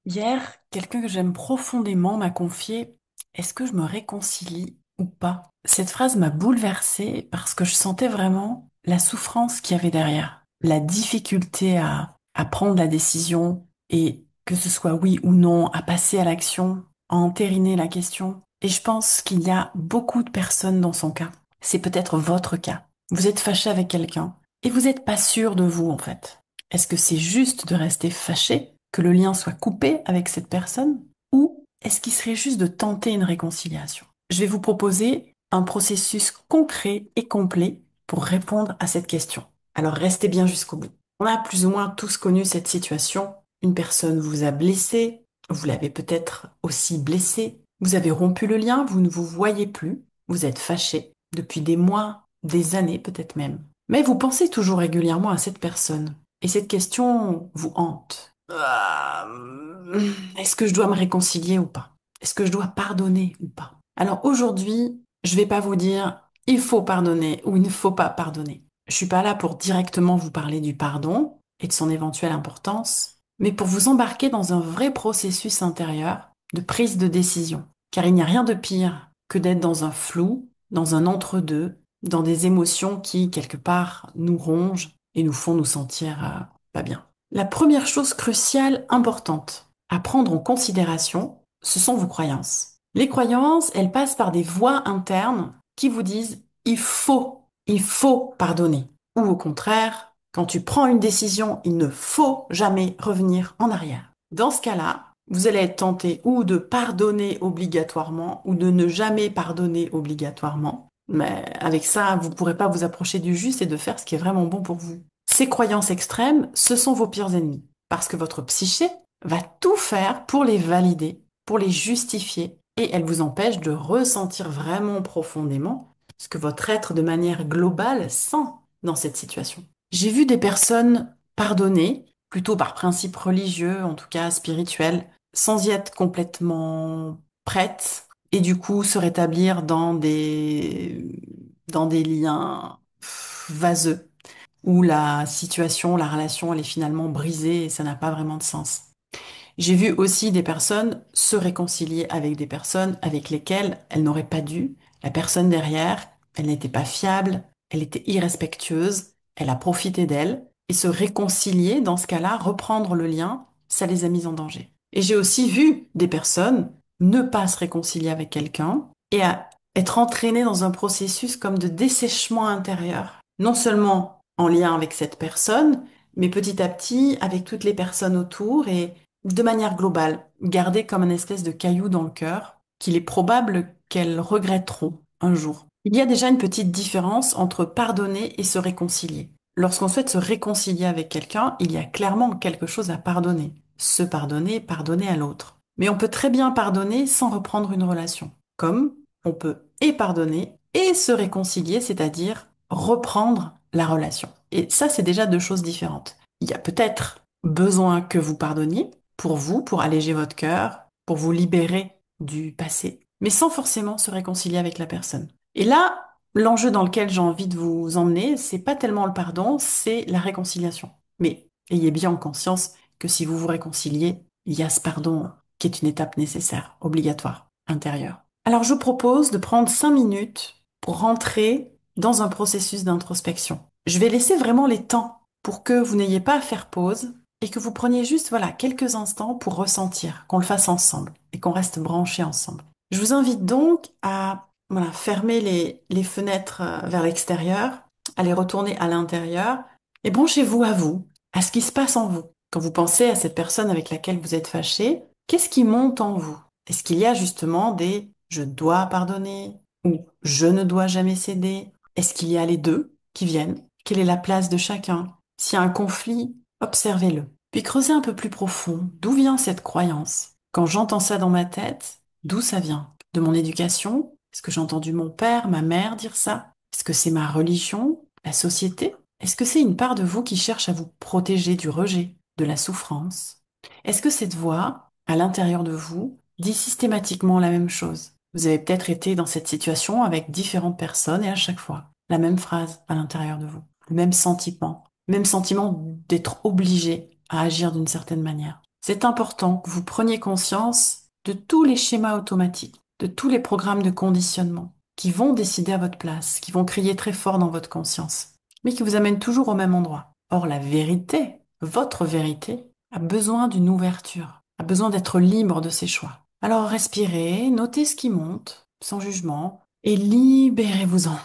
Hier, quelqu'un que j'aime profondément m'a confié: est-ce que je me réconcilie ou pas? Cette phrase m'a bouleversée parce que je sentais vraiment la souffrance qu'il y avait derrière, la difficulté à prendre la décision et que ce soit oui ou non, à passer à l'action, à entériner la question. Et je pense qu'il y a beaucoup de personnes dans son cas. C'est peut-être votre cas. Vous êtes fâché avec quelqu'un et vous n'êtes pas sûr de vous en fait. Est-ce que c'est juste de rester fâché, que le lien soit coupé avec cette personne, ou est-ce qu'il serait juste de tenter une réconciliation? Je vais vous proposer un processus concret et complet pour répondre à cette question. Alors restez bien jusqu'au bout. On a plus ou moins tous connu cette situation. Une personne vous a blessé, vous l'avez peut-être aussi blessé, vous avez rompu le lien, vous ne vous voyez plus, vous êtes fâché depuis des mois, des années peut-être même. Mais vous pensez toujours régulièrement à cette personne. Et cette question vous hante. Est-ce que je dois me réconcilier ou pas? Est-ce que je dois pardonner ou pas? Alors aujourd'hui, je vais pas vous dire il faut pardonner ou il ne faut pas pardonner. Je suis pas là pour directement vous parler du pardon et de son éventuelle importance, mais pour vous embarquer dans un vrai processus intérieur de prise de décision. Car il n'y a rien de pire que d'être dans un flou, dans un entre-deux, dans des émotions qui, quelque part, nous rongent et nous font nous sentir pas bien. La première chose cruciale, importante, à prendre en considération, ce sont vos croyances. Les croyances, elles passent par des voix internes qui vous disent il faut pardonner. Ou au contraire, quand tu prends une décision, il ne faut jamais revenir en arrière. Dans ce cas-là, vous allez être tenté ou de pardonner obligatoirement ou de ne jamais pardonner obligatoirement. Mais avec ça, vous ne pourrez pas vous approcher du juste et de faire ce qui est vraiment bon pour vous. Ces croyances extrêmes, ce sont vos pires ennemis, parce que votre psyché va tout faire pour les valider, pour les justifier, et elle vous empêche de ressentir vraiment profondément ce que votre être de manière globale sent dans cette situation. J'ai vu des personnes pardonner, plutôt par principe religieux, en tout cas spirituel, sans y être complètement prêtes, et du coup se rétablir dans des liens vaseux où la situation, la relation, elle est finalement brisée et ça n'a pas vraiment de sens. J'ai vu aussi des personnes se réconcilier avec des personnes avec lesquelles elles n'auraient pas dû. La personne derrière, elle n'était pas fiable, elle était irrespectueuse, elle a profité d'elle et se réconcilier, dans ce cas-là, reprendre le lien, ça les a mis en danger. Et j'ai aussi vu des personnes ne pas se réconcilier avec quelqu'un et être entraînées dans un processus comme de dessèchement intérieur, non seulement en lien avec cette personne, mais petit à petit avec toutes les personnes autour et de manière globale, garder comme un espèce de caillou dans le cœur qu'il est probable qu'elles regretteront un jour. Il y a déjà une petite différence entre pardonner et se réconcilier. Lorsqu'on souhaite se réconcilier avec quelqu'un, il y a clairement quelque chose à pardonner. Se pardonner, pardonner à l'autre. Mais on peut très bien pardonner sans reprendre une relation. Comme on peut et pardonner et se réconcilier, c'est-à-dire reprendre la relation. Et ça, c'est déjà deux choses différentes. Il y a peut-être besoin que vous pardonniez, pour vous, pour alléger votre cœur, pour vous libérer du passé, mais sans forcément se réconcilier avec la personne. Et là, l'enjeu dans lequel j'ai envie de vous emmener, c'est pas tellement le pardon, c'est la réconciliation. Mais ayez bien en conscience que si vous vous réconciliez, il y a ce pardon qui est une étape nécessaire, obligatoire, intérieure. Alors je vous propose de prendre 5 minutes pour rentrer dans un processus d'introspection. Je vais laisser vraiment les temps pour que vous n'ayez pas à faire pause et que vous preniez juste, voilà, quelques instants pour ressentir, qu'on le fasse ensemble et qu'on reste branchés ensemble. Je vous invite donc à, voilà, fermer les fenêtres vers l'extérieur, à les retourner à l'intérieur et branchez-vous à vous, à ce qui se passe en vous. Quand vous pensez à cette personne avec laquelle vous êtes fâché, qu'est-ce qui monte en vous? Est-ce qu'il y a justement des je dois pardonner ou je ne dois jamais céder? Est-ce qu'il y a les deux qui viennent? Quelle est la place de chacun? S'il y a un conflit, observez-le. Puis creusez un peu plus profond. D'où vient cette croyance? Quand j'entends ça dans ma tête, d'où ça vient? De mon éducation? Est-ce que j'ai entendu mon père, ma mère dire ça? Est-ce que c'est ma religion? La société? Est-ce que c'est une part de vous qui cherche à vous protéger du rejet, de la souffrance? Est-ce que cette voix, à l'intérieur de vous, dit systématiquement la même chose? Vous avez peut-être été dans cette situation avec différentes personnes et à chaque fois, la même phrase à l'intérieur de vous, le même sentiment d'être obligé à agir d'une certaine manière. C'est important que vous preniez conscience de tous les schémas automatiques, de tous les programmes de conditionnement qui vont décider à votre place, qui vont crier très fort dans votre conscience, mais qui vous amènent toujours au même endroit. Or, la vérité, votre vérité, a besoin d'une ouverture, a besoin d'être libre de ses choix. Alors respirez, notez ce qui monte, sans jugement, et libérez-vous-en.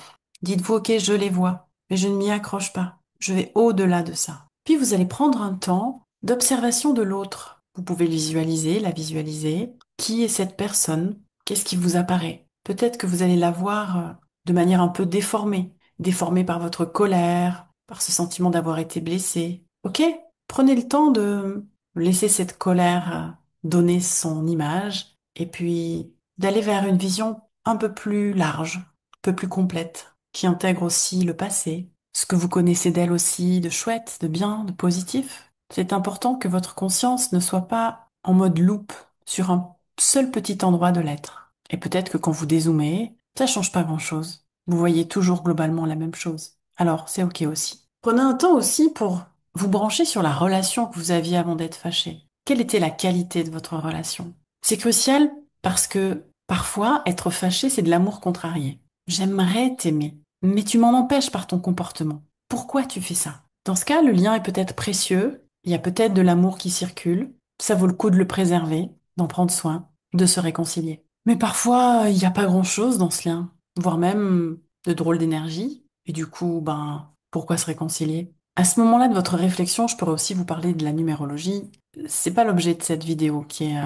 Dites-vous, ok, je les vois, mais je ne m'y accroche pas. Je vais au-delà de ça. Puis vous allez prendre un temps d'observation de l'autre. Vous pouvez le visualiser, la visualiser. Qui est cette personne? Qu'est-ce qui vous apparaît? Peut-être que vous allez la voir de manière un peu déformée, déformée par votre colère, par ce sentiment d'avoir été blessé. Ok? Prenez le temps de laisser cette colère donner son image et puis d'aller vers une vision un peu plus large, un peu plus complète, qui intègre aussi le passé, ce que vous connaissez d'elle aussi de chouette, de bien, de positif. C'est important que votre conscience ne soit pas en mode loupe sur un seul petit endroit de l'être. Et peut-être que quand vous dézoomez, ça change pas grand-chose. Vous voyez toujours globalement la même chose. Alors, c'est ok aussi. Prenez un temps aussi pour vous brancher sur la relation que vous aviez avant d'être fâché. Quelle était la qualité de votre relation? C'est crucial parce que parfois, être fâché, c'est de l'amour contrarié. J'aimerais t'aimer, mais tu m'en empêches par ton comportement. Pourquoi tu fais ça? Dans ce cas, le lien est peut-être précieux, il y a peut-être de l'amour qui circule, ça vaut le coup de le préserver, d'en prendre soin, de se réconcilier. Mais parfois, il n'y a pas grand-chose dans ce lien, voire même de drôles d'énergie, et du coup, ben, pourquoi se réconcilier? À ce moment-là de votre réflexion, je pourrais aussi vous parler de la numérologie. C'est pas l'objet de cette vidéo qui est,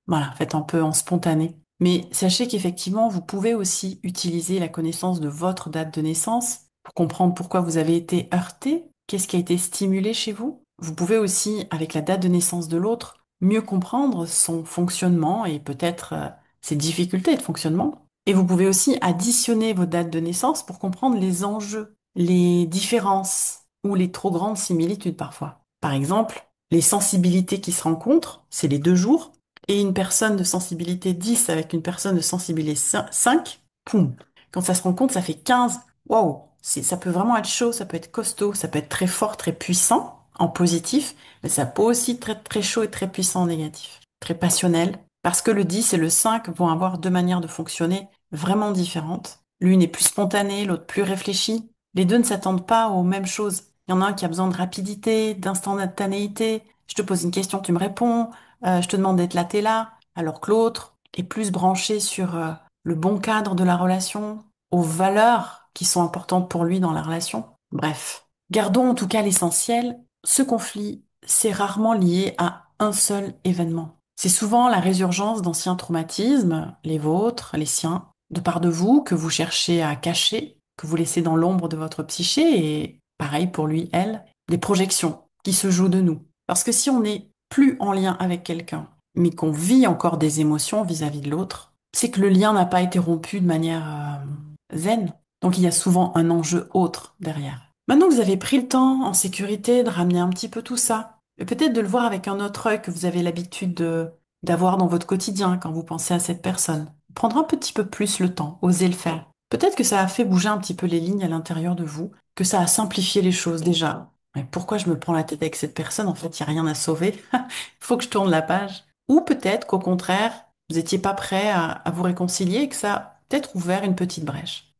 voilà, faite un peu en spontané. Mais sachez qu'effectivement, vous pouvez aussi utiliser la connaissance de votre date de naissance pour comprendre pourquoi vous avez été heurté, qu'est-ce qui a été stimulé chez vous. Vous pouvez aussi, avec la date de naissance de l'autre, mieux comprendre son fonctionnement et peut-être ses difficultés de fonctionnement. Et vous pouvez aussi additionner vos dates de naissance pour comprendre les enjeux, les différences ou les trop grandes similitudes parfois. Par exemple, les sensibilités qui se rencontrent, c'est les 2 jours, et une personne de sensibilité 10 avec une personne de sensibilité 5, poum. Quand ça se rencontre, ça fait 15. Waouh! Ça peut vraiment être chaud, ça peut être costaud, ça peut être très fort, très puissant en positif, mais ça peut aussi être très, très chaud et très puissant en négatif, très passionnel, parce que le 10 et le 5 vont avoir 2 manières de fonctionner vraiment différentes. L'une est plus spontanée, l'autre plus réfléchie. Les deux ne s'attendent pas aux mêmes choses. Il y en a un qui a besoin de rapidité, d'instantanéité. Je te pose une question, tu me réponds. Je te demande d'être là, t'es là. Alors que l'autre est plus branché sur le bon cadre de la relation, aux valeurs qui sont importantes pour lui dans la relation. Bref, gardons en tout cas l'essentiel. Ce conflit, c'est rarement lié à un seul événement. C'est souvent la résurgence d'anciens traumatismes, les vôtres, les siens, de part de vous, que vous cherchez à cacher, que vous laissez dans l'ombre de votre psyché, et pareil pour lui, elle, des projections qui se jouent de nous. Parce que si on n'est plus en lien avec quelqu'un, mais qu'on vit encore des émotions vis-à-vis de l'autre, c'est que le lien n'a pas été rompu de manière zen. Donc il y a souvent un enjeu autre derrière. Maintenant que vous avez pris le temps en sécurité de ramener un petit peu tout ça, et peut-être de le voir avec un autre œil que vous avez l'habitude d'avoir dans votre quotidien quand vous pensez à cette personne. Prendre un petit peu plus le temps, oser le faire. Peut-être que ça a fait bouger un petit peu les lignes à l'intérieur de vous, que ça a simplifié les choses déjà. Mais pourquoi je me prends la tête avec cette personne? En fait, il n'y a rien à sauver. Il faut que je tourne la page. Ou peut-être qu'au contraire, vous n'étiez pas prêt à vous réconcilier et que ça a peut-être ouvert une petite brèche.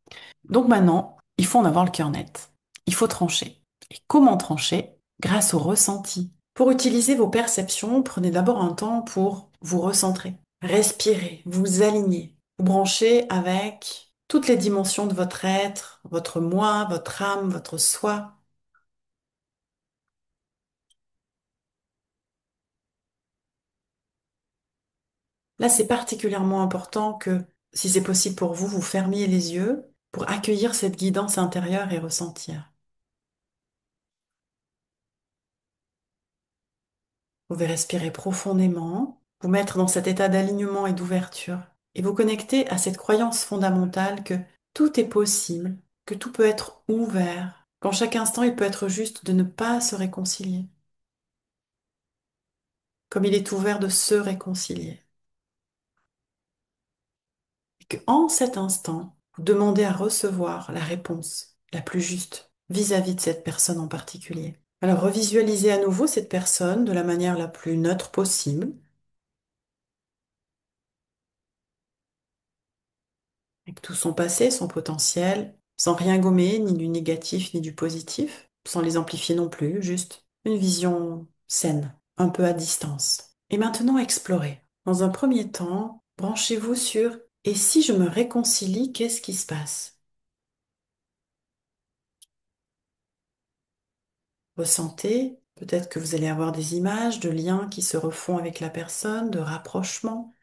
Donc maintenant, il faut en avoir le cœur net. Il faut trancher. Et comment trancher? Grâce au ressenti. Pour utiliser vos perceptions, prenez d'abord un temps pour vous recentrer. Respirez, vous aligner, vous brancher avec toutes les dimensions de votre être, votre moi, votre âme, votre soi. Là, c'est particulièrement important que, si c'est possible pour vous, vous fermiez les yeux pour accueillir cette guidance intérieure et ressentir. Vous pouvez respirer profondément, vous mettre dans cet état d'alignement et d'ouverture, et vous connecter à cette croyance fondamentale que tout est possible, que tout peut être ouvert, qu'en chaque instant il peut être juste de ne pas se réconcilier, comme il est ouvert de se réconcilier. Et que en cet instant, vous demandez à recevoir la réponse la plus juste vis-à-vis de cette personne en particulier. Alors, revisualisez à nouveau cette personne de la manière la plus neutre possible, avec tout son passé, son potentiel, sans rien gommer, ni du négatif, ni du positif, sans les amplifier non plus, juste une vision saine, un peu à distance. Et maintenant, explorez. Dans un premier temps, branchez-vous sur et si je me réconcilie, qu'est-ce qui se passe? Ressentez, peut-être que vous allez avoir des images de liens qui se refont avec la personne, de rapprochement.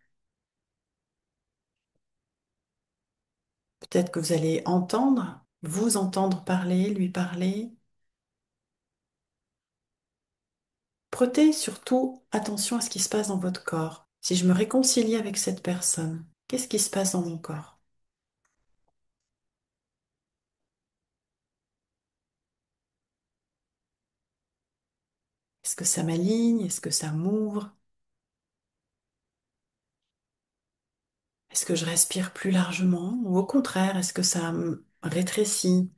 Peut-être que vous allez entendre, vous entendre parler, lui parler. Prêtez surtout attention à ce qui se passe dans votre corps. Si je me réconcilie avec cette personne, qu'est-ce qui se passe dans mon corps? Est-ce que ça m'aligne? Est-ce que ça m'ouvre? Est-ce que je respire plus largement? Ou au contraire, est-ce que ça me rétrécit,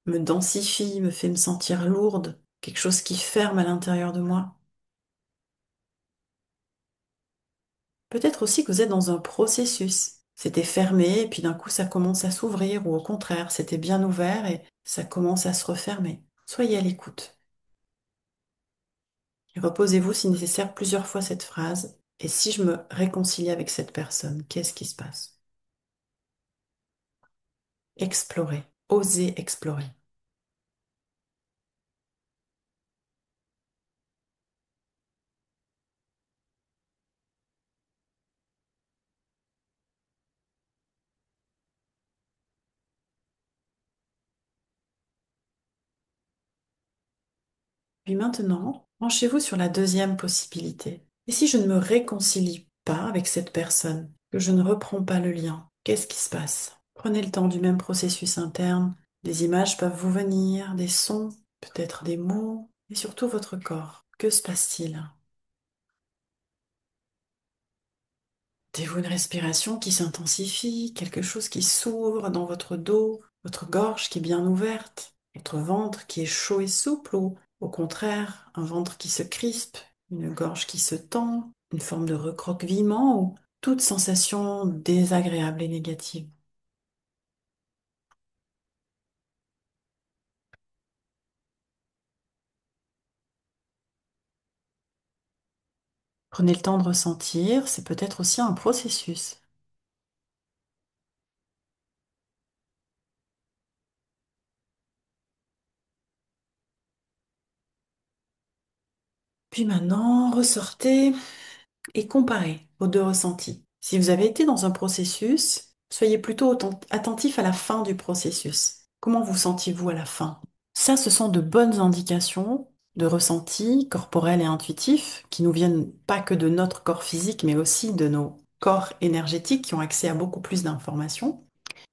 me densifie, me fait me sentir lourde? Quelque chose qui ferme à l'intérieur de moi? Peut-être aussi que vous êtes dans un processus. C'était fermé et puis d'un coup ça commence à s'ouvrir ou au contraire, c'était bien ouvert et ça commence à se refermer. Soyez à l'écoute. Et reposez-vous si nécessaire plusieurs fois cette phrase. Et si je me réconcilie avec cette personne, qu'est-ce qui se passe? Explorez. Osez explorer. Puis maintenant, penchez-vous sur la deuxième possibilité. Et si je ne me réconcilie pas avec cette personne, que je ne reprends pas le lien, qu'est-ce qui se passe? Prenez le temps du même processus interne. Des images peuvent vous venir, des sons, peut-être des mots, et surtout votre corps. Que se passe-t-il? Sentez-vous une respiration qui s'intensifie, quelque chose qui s'ouvre dans votre dos, votre gorge qui est bien ouverte, votre ventre qui est chaud et souple ou au contraire un ventre qui se crispe, une gorge qui se tend, une forme de recroquevillement ou toute sensation désagréable et négative. Prenez le temps de ressentir, c'est peut-être aussi un processus. Puis maintenant, ressortez et comparez vos deux ressentis. Si vous avez été dans un processus, soyez plutôt attentif à la fin du processus. Comment vous sentiez-vous à la fin? Ça, ce sont de bonnes indications de ressentis corporels et intuitifs qui nous viennent pas que de notre corps physique, mais aussi de nos corps énergétiques qui ont accès à beaucoup plus d'informations,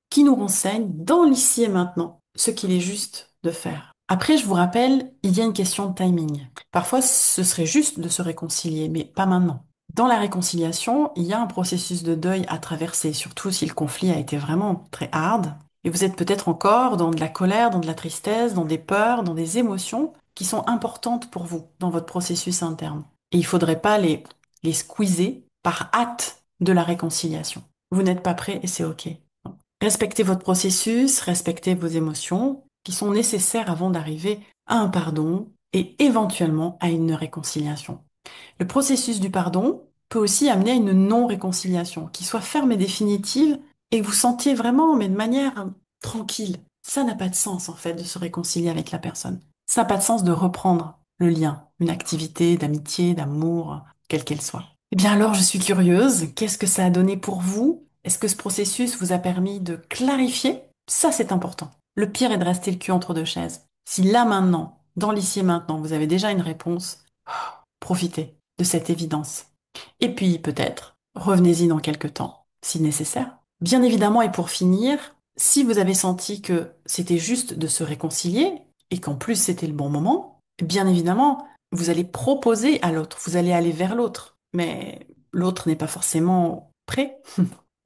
qui nous renseignent dans l'ici et maintenant ce qu'il est juste de faire. Après, je vous rappelle, il y a une question de timing. Parfois, ce serait juste de se réconcilier, mais pas maintenant. Dans la réconciliation, il y a un processus de deuil à traverser, surtout si le conflit a été vraiment très hard. Et vous êtes peut-être encore dans de la colère, dans de la tristesse, dans des peurs, dans des émotions qui sont importantes pour vous dans votre processus interne. Et il faudrait pas les squeezer par hâte de la réconciliation. Vous n'êtes pas prêt et c'est OK. Respectez votre processus, respectez vos émotions qui sont nécessaires avant d'arriver à un pardon et éventuellement à une réconciliation. Le processus du pardon peut aussi amener à une non-réconciliation qui soit ferme et définitive et que vous sentiez vraiment, mais de manière tranquille. Ça n'a pas de sens en fait de se réconcilier avec la personne. Ça n'a pas de sens de reprendre le lien, une activité d'amitié, d'amour, quelle qu'elle soit. Eh bien alors, je suis curieuse. Qu'est-ce que ça a donné pour vous? Est-ce que ce processus vous a permis de clarifier? Ça, c'est important. Le pire est de rester le cul entre deux chaises. Si là maintenant, dans l'ici et maintenant, vous avez déjà une réponse, profitez de cette évidence. Et puis, peut-être, revenez-y dans quelques temps, si nécessaire. Bien évidemment, et pour finir, si vous avez senti que c'était juste de se réconcilier et qu'en plus c'était le bon moment, bien évidemment, vous allez proposer à l'autre, vous allez aller vers l'autre. Mais l'autre n'est pas forcément prêt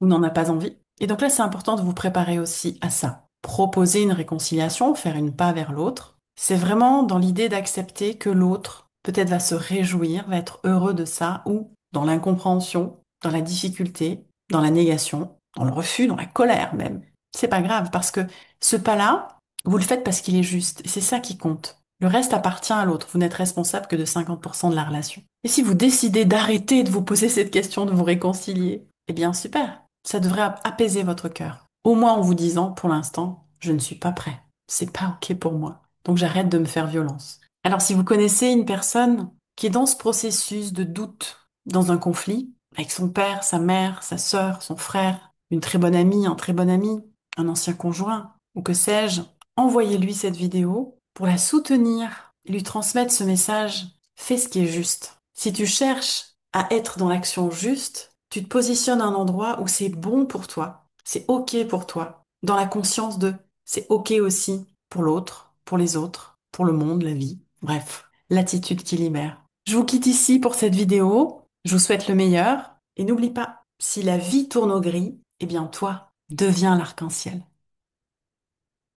ou n'en a pas envie. Et donc là, c'est important de vous préparer aussi à ça. Proposer une réconciliation, faire une pas vers l'autre, C'est vraiment dans l'idée d'accepter que l'autre peut-être va se réjouir, va être heureux de ça, ou dans l'incompréhension, dans la difficulté, dans la négation, dans le refus, dans la colère même. C'est pas grave parce que ce pas-là, vous le faites parce qu'il est juste. Et c'est ça qui compte. Le reste appartient à l'autre. Vous n'êtes responsable que de 50% de la relation. Et si vous décidez d'arrêter de vous poser cette question, de vous réconcilier, eh bien super. Ça devrait apaiser votre cœur. Au moins en vous disant, pour l'instant, je ne suis pas prêt. C'est pas OK pour moi. Donc j'arrête de me faire violence. Alors si vous connaissez une personne qui est dans ce processus de doute, dans un conflit, avec son père, sa mère, sa sœur, son frère, une très bonne amie, un très bon ami, un ancien conjoint, ou que sais-je, envoyez-lui cette vidéo pour la soutenir et lui transmettre ce message. Fais ce qui est juste. Si tu cherches à être dans l'action juste, tu te positionnes à un endroit où c'est bon pour toi, c'est OK pour toi, dans la conscience de c'est OK aussi pour l'autre, pour les autres, pour le monde, la vie. Bref, l'attitude qui libère. Je vous quitte ici pour cette vidéo. Je vous souhaite le meilleur. Et n'oublie pas, si la vie tourne au gris, eh bien toi, deviens l'arc-en-ciel.